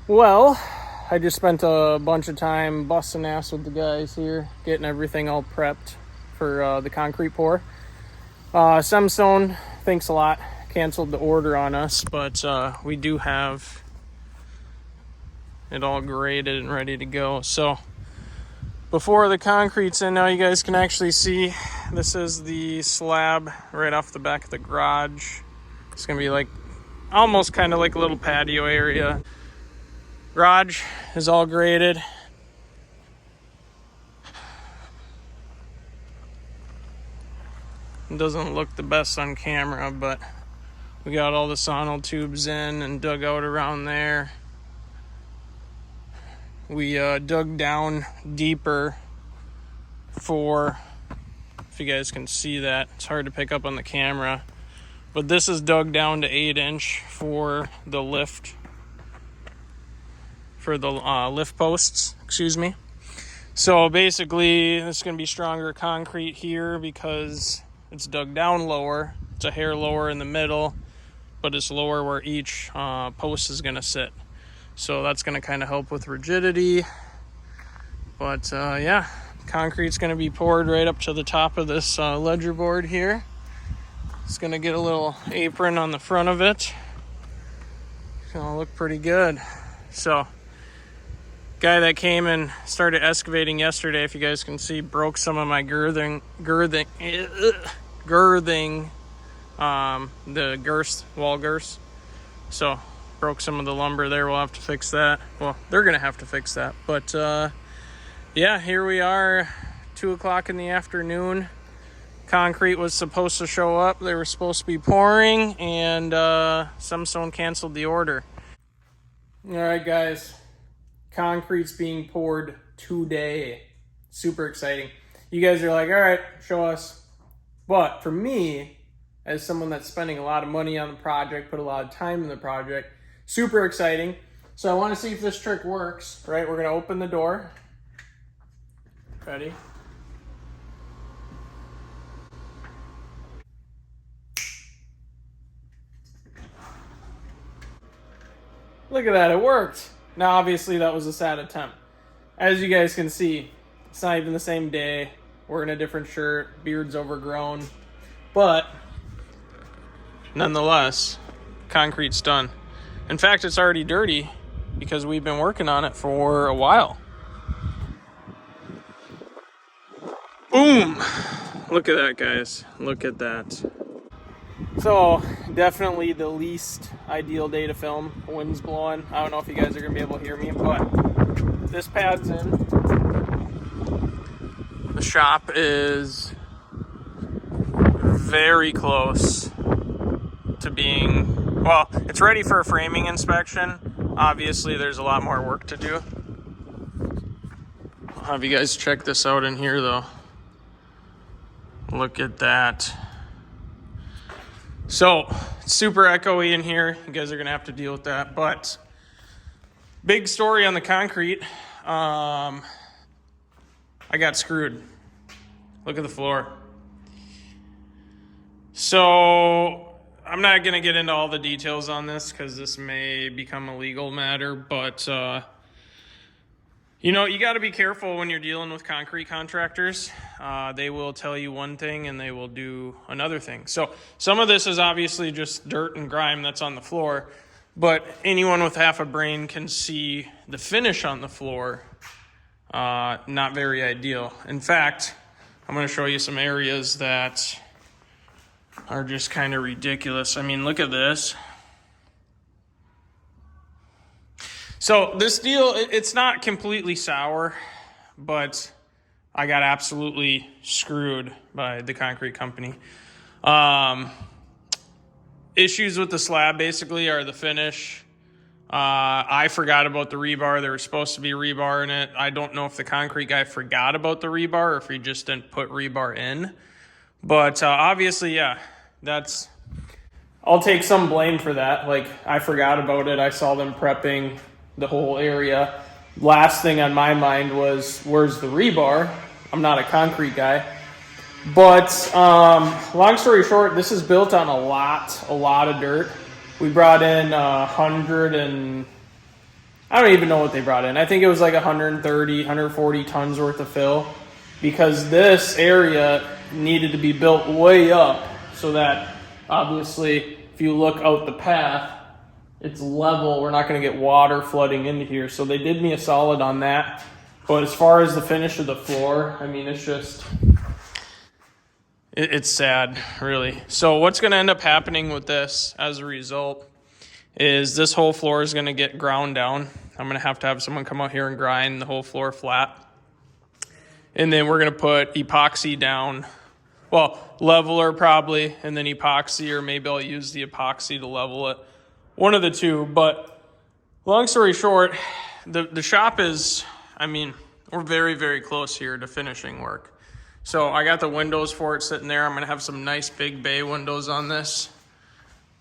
Well, I just spent a bunch of time busting ass with the guys here, getting everything all prepped for the concrete pour. Semstone, thanks a lot, canceled the order on us, but we do have it all graded and ready to go. So before the concrete's in, now you guys can actually see this is the slab right off the back of the garage. It's gonna be like almost kind of like a little patio area. Garage is all graded. It doesn't look the best on camera, but we got all the sonal tubes in and dug out around there. We dug down deeper for, if you guys can see that, it's hard to pick up on the camera, but this is dug down to 8-inch for the lift, for the lift posts, excuse me. So basically, it's going to be stronger concrete here because it's dug down lower. It's a hair lower in the middle, but it's lower where each post is going to sit. So that's going to kind of help with rigidity. But yeah, concrete's going to be poured right up to the top of this ledger board here. It's going to get a little apron on the front of it. It's going to look pretty good. So, guy that came and started excavating yesterday, if you guys can see, broke some of my girthing, the girths, wall girths. So broke some of the lumber there. We'll have to fix that. Well, they're gonna have to fix that. But yeah, here we are, 2:00 in the afternoon. Concrete was supposed to show up. They were supposed to be pouring, and Semstone canceled the order. All right, guys. Concrete's being poured today. Super exciting. You guys are like, all right, show us. But for me, as someone that's spending a lot of money on the project, put a lot of time in the project, super exciting. So I want to see if this trick works, right? We're going to open the door. Ready? Look at that, it worked. Now, obviously, that was a sad attempt. As you guys can see, it's not even the same day. We're in a different shirt, beard's overgrown. But, nonetheless, concrete's done. In fact, it's already dirty because we've been working on it for a while. Boom! Look at that, guys. Look at that. So, definitely the least ideal day to film. The wind's blowing. I don't know if you guys are going to be able to hear me, but this pad's in. The shop is very close to being, well, it's ready for a framing inspection. Obviously, there's a lot more work to do. I'll have you guys check this out in here, though. Look at that. So, it's super echoey in here. You guys are going to have to deal with that. But, big story on the concrete. I got screwed. Look at the floor. So, I'm not going to get into all the details on this because this may become a legal matter. But, you know, you got to be careful when you're dealing with concrete contractors. They will tell you one thing and they will do another thing. So some of this is obviously just dirt and grime that's on the floor, but anyone with half a brain can see the finish on the floor. Not very ideal. In fact, I'm going to show you some areas that are just kind of ridiculous. I mean, look at this. So this deal, it's not completely sour, but I got absolutely screwed by the concrete company. Issues with the slab basically are the finish. I forgot about the rebar. There was supposed to be rebar in it. I don't know if the concrete guy forgot about the rebar or if he just didn't put rebar in. But obviously, yeah, I'll take some blame for that. Like, I forgot about it. I saw them prepping the whole area. Last thing on my mind was, where's the rebar? I'm not a concrete guy. But long story short, this is built on a lot of dirt. We brought in 100 and I don't even know what they brought in. I think it was like 130, 140 tons worth of fill, because this area needed to be built way up so that obviously if you look out the path, it's level. We're not going to get water flooding into here. So they did me a solid on that. But as far as the finish of the floor, I mean, it's just, it's sad, really. So what's going to end up happening with this as a result is this whole floor is going to get ground down. I'm going to have someone come out here and grind the whole floor flat. And then we're going to put epoxy down. Well, leveler probably, and then epoxy, or maybe I'll use the epoxy to level it. One of the two. But long story short, the shop is, I mean, we're very, very close here to finishing work. So I got the windows for it sitting there. I'm going to have some nice big bay windows on this.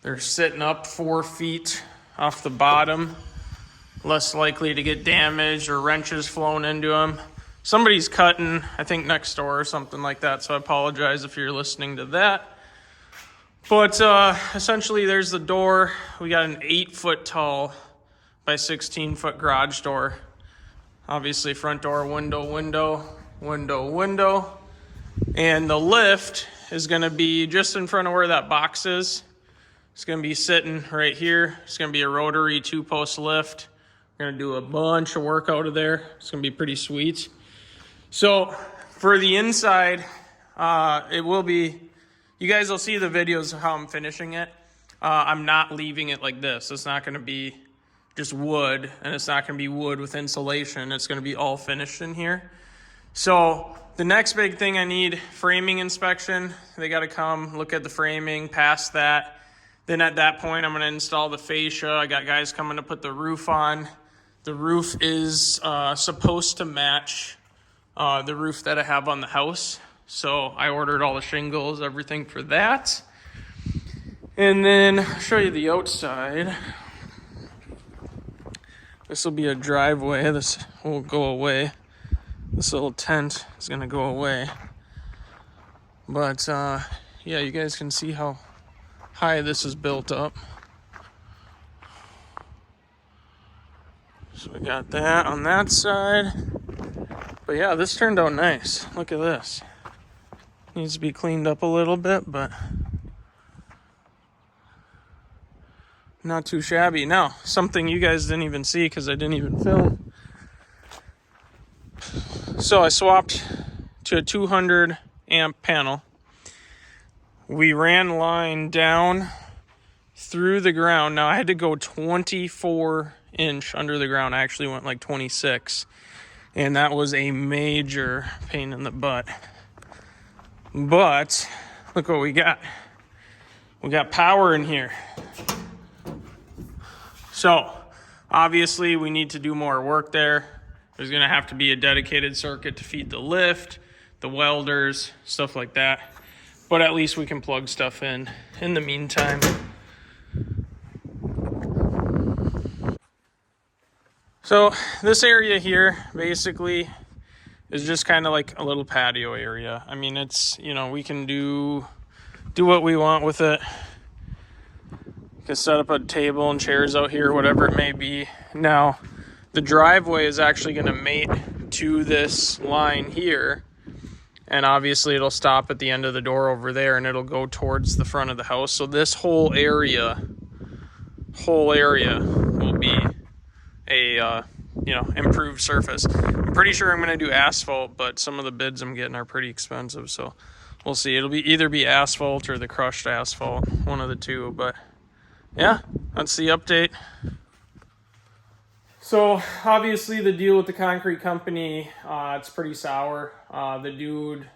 They're sitting up 4 feet off the bottom, less likely to get damaged or wrenches flown into them. Somebody's cutting, I think next door or something like that, so I apologize if you're listening to that. But essentially there's the door. We got an 8-foot tall by 16-foot garage door. Obviously front door, window, window, window, window. And the lift is going to be just in front of where that box is. It's going to be sitting right here. It's going to be a rotary 2-post lift. We're going to do a bunch of work out of there. It's going to be pretty sweet. So for the inside, it will be, you guys will see the videos of how I'm finishing it. I'm not leaving it like this. It's not going to be just wood, and it's not going to be wood with insulation. It's going to be all finished in here. So the next big thing I need, framing inspection. They got to come look at the framing, pass that. Then at that point, I'm going to install the fascia. I got guys coming to put the roof on. The roof is supposed to match the roof that I have on the house. So I ordered all the shingles, everything for that. And then I'll show you the outside. This will be a driveway. This will go away. This little tent is going to go away. But yeah, you guys can see how high this is built up. So we got that on that side. But yeah, this turned out nice. Look at this. Needs to be cleaned up a little bit, but not too shabby. Now, something you guys didn't even see because I didn't even film. So I swapped to a 200 amp panel. We ran line down through the ground. Now I had to go 24 inch under the ground. I actually went like 26. And that was a major pain in the butt. But look what we got. We got power in here. So obviously we need to do more work there. There's going to have to be a dedicated circuit to feed the lift, the welders, stuff like that. But at least we can plug stuff in the meantime. So this area here basically is just kind of like a little patio area. I mean, it's, you know, we can do what we want with it. You can set up a table and chairs out here, whatever it may be. Now, the driveway is actually going to mate to this line here. And obviously it'll stop at the end of the door over there and it'll go towards the front of the house. So this whole area will be a, improved surface. I'm pretty sure I'm going to do asphalt, but some of the bids I'm getting are pretty expensive. So we'll see. It'll either be asphalt or the crushed asphalt, one of the two. But yeah, that's the update. So obviously the deal with the concrete company, it's pretty sour. The dude,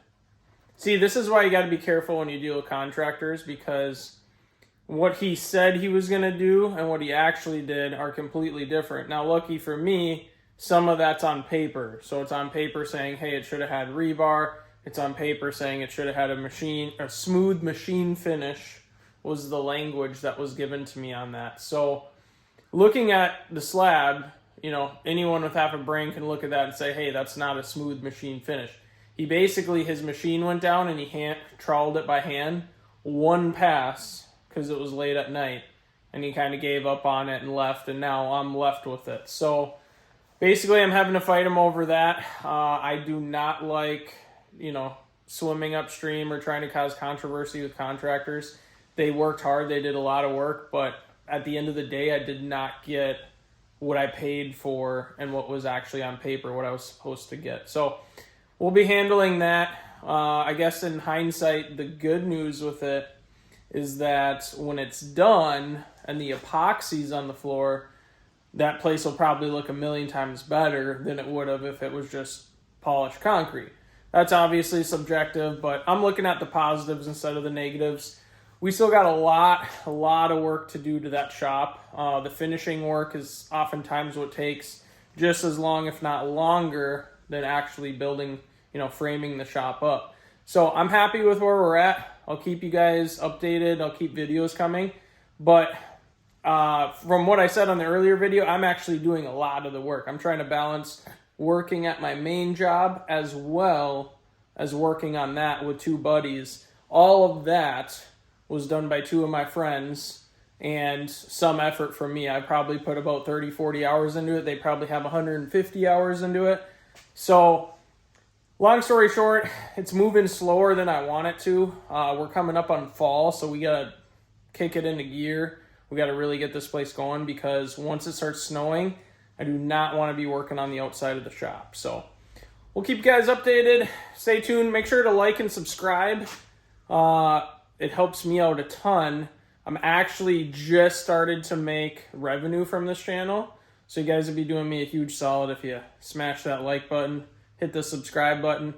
see, this is why you got to be careful when you deal with contractors, because what he said he was going to do and what he actually did are completely different. Now, lucky for me, some of that's on paper. So it's on paper saying, hey, it should have had rebar. It's on paper saying it should have had a smooth machine finish was the language that was given to me on that. So looking at the slab, you know, anyone with half a brain can look at that and say, hey, that's not a smooth machine finish. He basically, his machine went down and he troweled it by hand. One pass, because it was late at night, and he kind of gave up on it and left, and now I'm left with it. So basically, I'm having to fight him over that. I do not like, swimming upstream or trying to cause controversy with contractors. They worked hard. They did a lot of work, but at the end of the day, I did not get what I paid for and what was actually on paper, what I was supposed to get. So we'll be handling that. I guess in hindsight, the good news with it is that when it's done and the epoxy's on the floor, that place will probably look a million times better than it would have if it was just polished concrete. That's obviously subjective, but I'm looking at the positives instead of the negatives. We still got a lot of work to do to that shop. The finishing work is oftentimes what takes just as long, if not longer, than actually building, framing the shop up. So I'm happy with where we're at. I'll keep you guys updated. I'll keep videos coming. But from what I said on the earlier video, I'm actually doing a lot of the work. I'm trying to balance working at my main job as well as working on that with two buddies. All of that was done by two of my friends and some effort from me. I probably put about 30, 40 hours into it. They probably have 150 hours into it. So long story short, it's moving slower than I want it to. We're coming up on fall, so we got to kick it into gear. We got to really get this place going because once it starts snowing, I do not want to be working on the outside of the shop. So we'll keep you guys updated. Stay tuned. Make sure to like and subscribe. It helps me out a ton. I'm actually just started to make revenue from this channel. So you guys would be doing me a huge solid if you smash that like button, hit the subscribe button.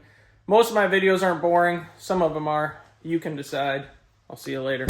Most of my videos aren't boring. Some of them are. You can decide. I'll see you later.